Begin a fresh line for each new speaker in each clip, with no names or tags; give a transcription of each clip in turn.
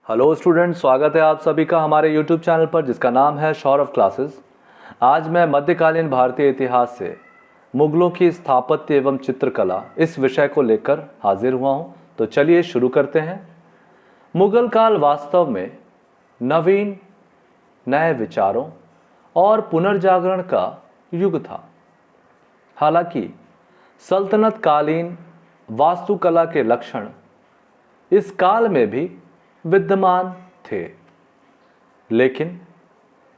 Hello student, स्वागत है आप सभी का हमारे यूट्यूब चैनल पर जिसका नाम है सौरभ क्लासेस। आज मैं मध्यकालीन भारतीय इतिहास से मुगलों की स्थापत्य एवं चित्रकला इस विषय को लेकर हाजिर हुआ हूं। तो चलिए शुरू करते हैं। मुगल काल वास्तव में नवीन नए विचारों और पुनर्जागरण का युग था। हालांकि सल्तनत कालीन वास्तुकला के लक्षण इस काल में भी विद्यमान थे, लेकिन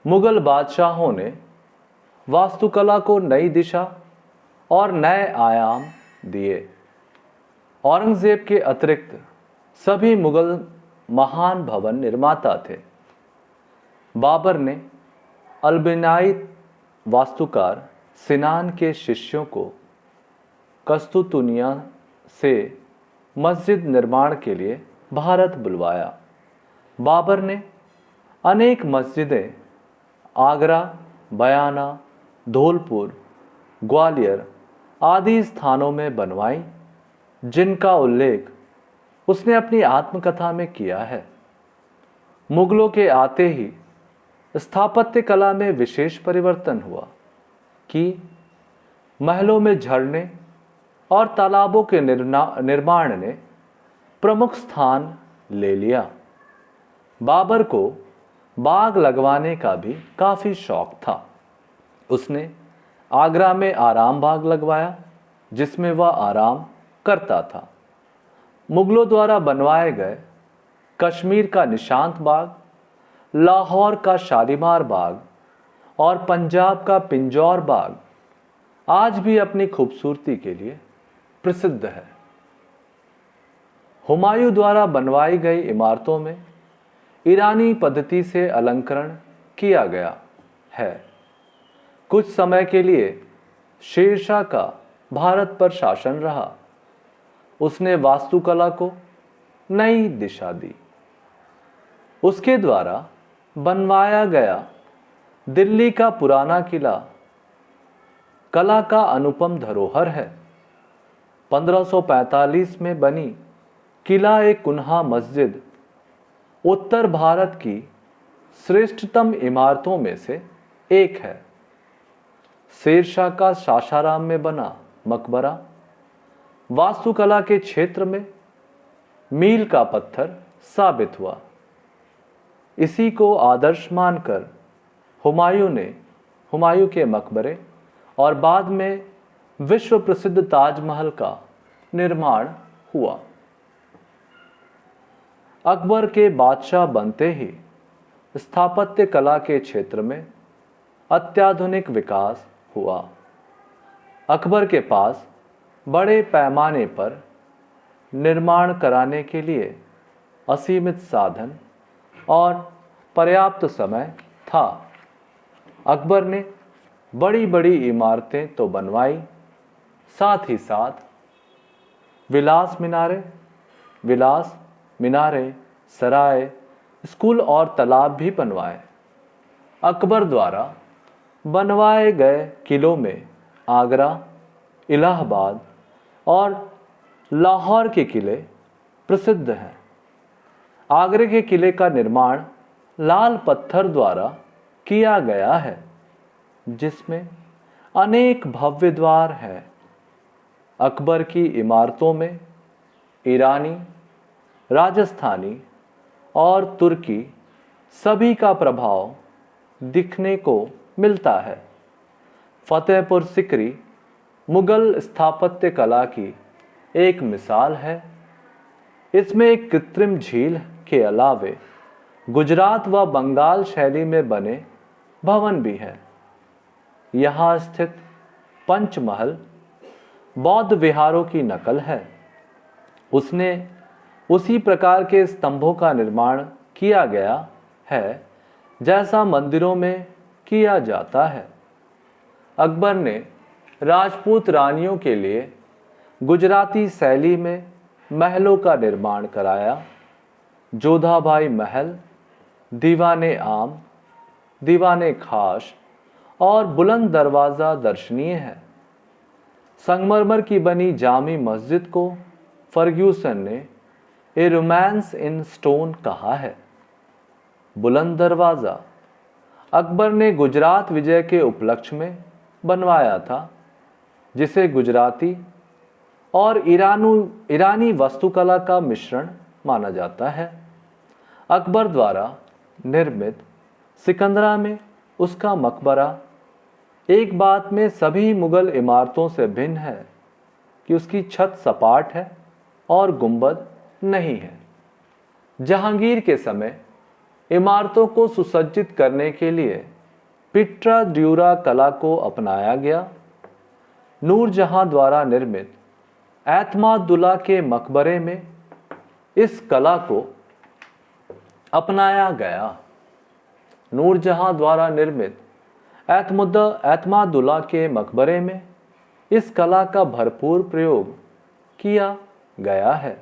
मुगल बादशाहों ने वास्तुकला को नई दिशा और नए आयाम दिए। औरंगजेब के अतिरिक्त सभी मुगल महान भवन निर्माता थे। बाबर ने अल्बिनाई वास्तुकार सिनान के शिष्यों को कस्तुतुनिया से मस्जिद निर्माण के लिए भारत बुलवाया। बाबर ने अनेक मस्जिदें आगरा, बयाना, धौलपुर, ग्वालियर आदि स्थानों में बनवाई, जिनका उल्लेख उसने अपनी आत्मकथा में किया है। मुगलों के आते ही स्थापत्य कला में विशेष परिवर्तन हुआ कि महलों में झरने और तालाबों के निर्माण ने प्रमुख स्थान ले लिया। बाबर को बाग लगवाने का भी काफी शौक था। उसने आगरा में आराम बाग लगवाया, जिसमें वह आराम करता था। मुगलों द्वारा बनवाए गए कश्मीर का निशांत बाग, लाहौर का शालीमार बाग और पंजाब का पिंजौर बाग आज भी अपनी खूबसूरती के लिए प्रसिद्ध है। हुमायूं द्वारा बनवाई गई इमारतों में ईरानी पद्धति से अलंकरण किया गया है। कुछ समय के लिए शेरशाह का भारत पर शासन रहा। उसने वास्तुकला को नई दिशा दी। उसके द्वारा बनवाया गया दिल्ली का पुराना किला कला का अनुपम धरोहर है। 1545 में बनी किला ए कुन्हा मस्जिद उत्तर भारत की श्रेष्ठतम इमारतों में से एक है। शेरशाह का सासाराम में बना मकबरा वास्तुकला के क्षेत्र में मील का पत्थर साबित हुआ। इसी को आदर्श मानकर हुमायूं के मकबरे और बाद में विश्व प्रसिद्ध ताजमहल का निर्माण हुआ। अकबर के बादशाह बनते ही स्थापत्य कला के क्षेत्र में अत्याधुनिक विकास हुआ। अकबर के पास बड़े पैमाने पर निर्माण कराने के लिए असीमित साधन और पर्याप्त समय था। अकबर ने बड़ी बड़ी इमारतें तो बनवाई, साथ ही साथ विलास मीनारे, सराय, स्कूल और तालाब भी बनवाए। अकबर द्वारा बनवाए गए किलों में आगरा, इलाहाबाद और लाहौर के किले प्रसिद्ध हैं। आगरे के किले का निर्माण लाल पत्थर द्वारा किया गया है, जिसमें अनेक भव्य द्वार हैं। अकबर की इमारतों में ईरानी, राजस्थानी और तुर्की सभी का प्रभाव दिखने को मिलता है। फतेहपुर सिकरी मुगल स्थापत्य कला की एक मिसाल है। इसमें एक कृत्रिम झील के अलावे गुजरात व बंगाल शैली में बने भवन भी हैं। यहाँ स्थित पंचमहल बौद्ध विहारों की नकल है। उसने उसी प्रकार के स्तंभों का निर्माण किया गया है जैसा मंदिरों में किया जाता है। अकबर ने राजपूत रानियों के लिए गुजराती शैली में महलों का निर्माण कराया। जोधाबाई महल, दीवाने आम, दीवाने खास और बुलंद दरवाज़ा दर्शनीय है। संगमरमर की बनी जामी मस्जिद को फर्ग्यूसन ने ए रोमांस इन स्टोन कहा है। बुलंद दरवाज़ा अकबर ने गुजरात विजय के उपलक्ष्य में बनवाया था, जिसे गुजराती और ईरानी वास्तुकला का मिश्रण माना जाता है। अकबर द्वारा निर्मित सिकंदरा में उसका मकबरा एक बात में सभी मुगल इमारतों से भिन्न है कि उसकी छत सपाट है और गुंबद नहीं है। जहांगीर के समय इमारतों को सुसज्जित करने के लिए पिट्रा ड्यूरा कला को अपनाया गया। नूरजहां द्वारा निर्मित एतमादुल्ला के मकबरे में इस कला को अपनाया गया। नूरजहां द्वारा निर्मित एतमादुल्ला के मकबरे में इस कला का भरपूर प्रयोग किया गया है।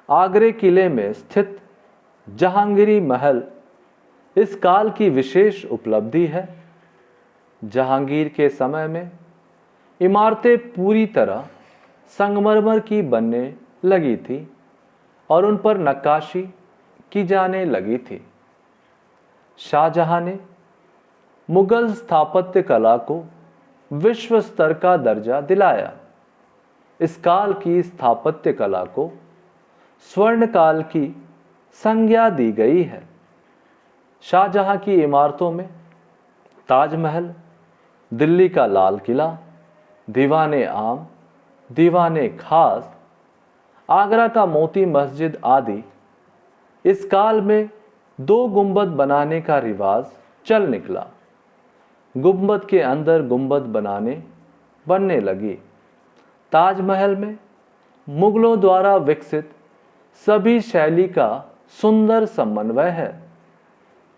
आगरे किले में स्थित जहांगीरी महल इस काल की विशेष उपलब्धि है। जहांगीर के समय में इमारतें पूरी तरह संगमरमर की बनने लगी थी और उन पर नक्काशी की जाने लगी थी। शाहजहां ने मुगल स्थापत्य कला को विश्व स्तर का दर्जा दिलाया। इस काल की स्थापत्य कला को स्वर्ण काल की संज्ञा दी गई है। शाहजहां की इमारतों में ताजमहल, दिल्ली का लाल किला, दीवाने आम, दीवाने खास, आगरा का मोती मस्जिद आदि इस काल में 2 गुंबद बनाने का रिवाज चल निकला। गुंबद के अंदर गुंबद बनने लगी। ताजमहल में मुगलों द्वारा विकसित सभी शैली का सुंदर समन्वय है।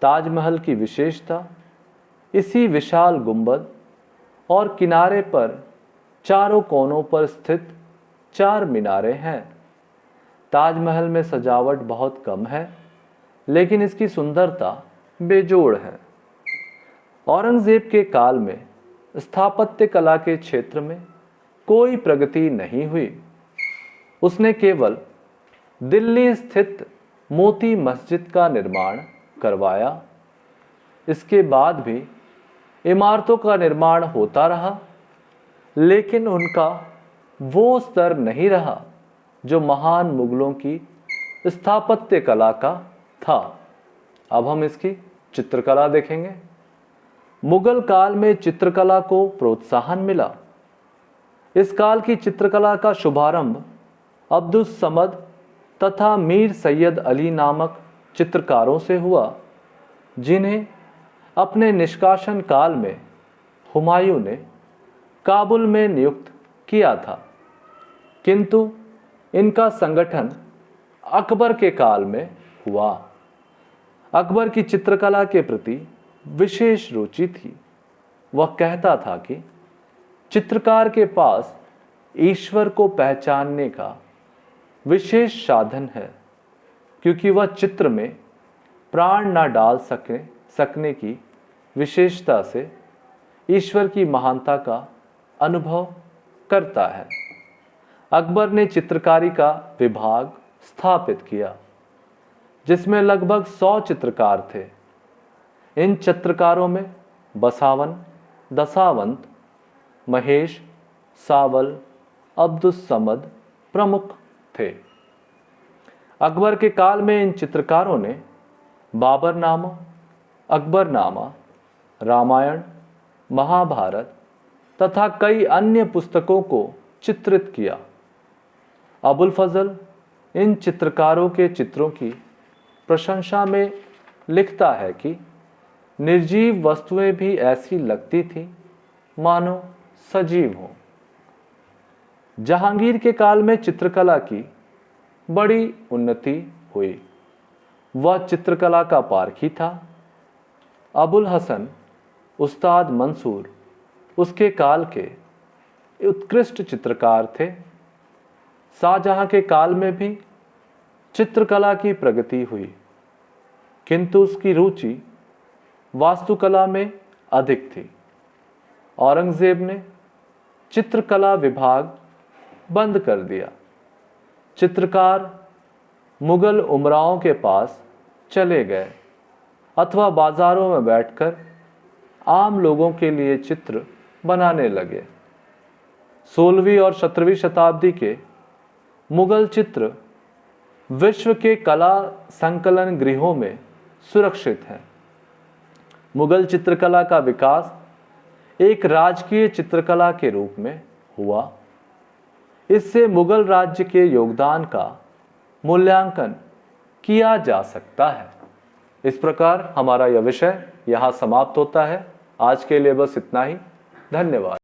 ताजमहल की विशेषता इसी विशाल गुंबद और किनारे पर चारों कोनों पर स्थित 4 मीनारें हैं। ताजमहल में सजावट बहुत कम है, लेकिन इसकी सुंदरता बेजोड़ है। औरंगजेब के काल में स्थापत्य कला के क्षेत्र में कोई प्रगति नहीं हुई। उसने केवल दिल्ली स्थित मोती मस्जिद का निर्माण करवाया। इसके बाद भी इमारतों का निर्माण होता रहा, लेकिन उनका वो स्तर नहीं रहा जो महान मुगलों की स्थापत्य कला का था। अब हम इसकी चित्रकला देखेंगे। मुगल काल में चित्रकला को प्रोत्साहन मिला। इस काल की चित्रकला का शुभारंभ अब्दुस समद तथा मीर सैयद अली नामक चित्रकारों से हुआ, जिन्हें अपने निष्कासन काल में हुमायूं ने काबुल में नियुक्त किया था, किंतु इनका संगठन अकबर के काल में हुआ। अकबर की चित्रकला के प्रति विशेष रुचि थी। वह कहता था कि चित्रकार के पास ईश्वर को पहचानने का विशेष साधन है, क्योंकि वह चित्र में प्राण न डाल सकने की विशेषता से ईश्वर की महानता का अनुभव करता है। अकबर ने चित्रकारी का विभाग स्थापित किया, जिसमें लगभग 100 चित्रकार थे। इन चित्रकारों में बसावन, दसावंत, महेश, सावल, अब्दुस समद प्रमुख थे। अकबर के काल में इन चित्रकारों ने बाबरनामा, अकबरनामा, रामायण, महाभारत तथा कई अन्य पुस्तकों को चित्रित किया। अबुल फजल इन चित्रकारों के चित्रों की प्रशंसा में लिखता है कि निर्जीव वस्तुएं भी ऐसी लगती थी मानो सजीव हों। जहांगीर के काल में चित्रकला की बड़ी उन्नति हुई। वह चित्रकला का पारखी था। अबुल हसन, उस्ताद मंसूर उसके काल के उत्कृष्ट चित्रकार थे। शाहजहां के काल में भी चित्रकला की प्रगति हुई, किंतु उसकी रुचि वास्तुकला में अधिक थी। औरंगजेब ने चित्रकला विभाग बंद कर दिया। चित्रकार मुगल उमराओं के पास चले गए अथवा बाजारों में बैठकर आम लोगों के लिए चित्र बनाने लगे। 16वीं और 17वीं शताब्दी के मुगल चित्र विश्व के कला संकलन गृहों में सुरक्षित हैं। मुगल चित्रकला का विकास एक राजकीय चित्रकला के रूप में हुआ। इससे मुगल राज्य के योगदान का मूल्यांकन किया जा सकता है। इस प्रकार हमारा यह विषय यहाँ समाप्त होता है। आज के लिए बस इतना ही। धन्यवाद।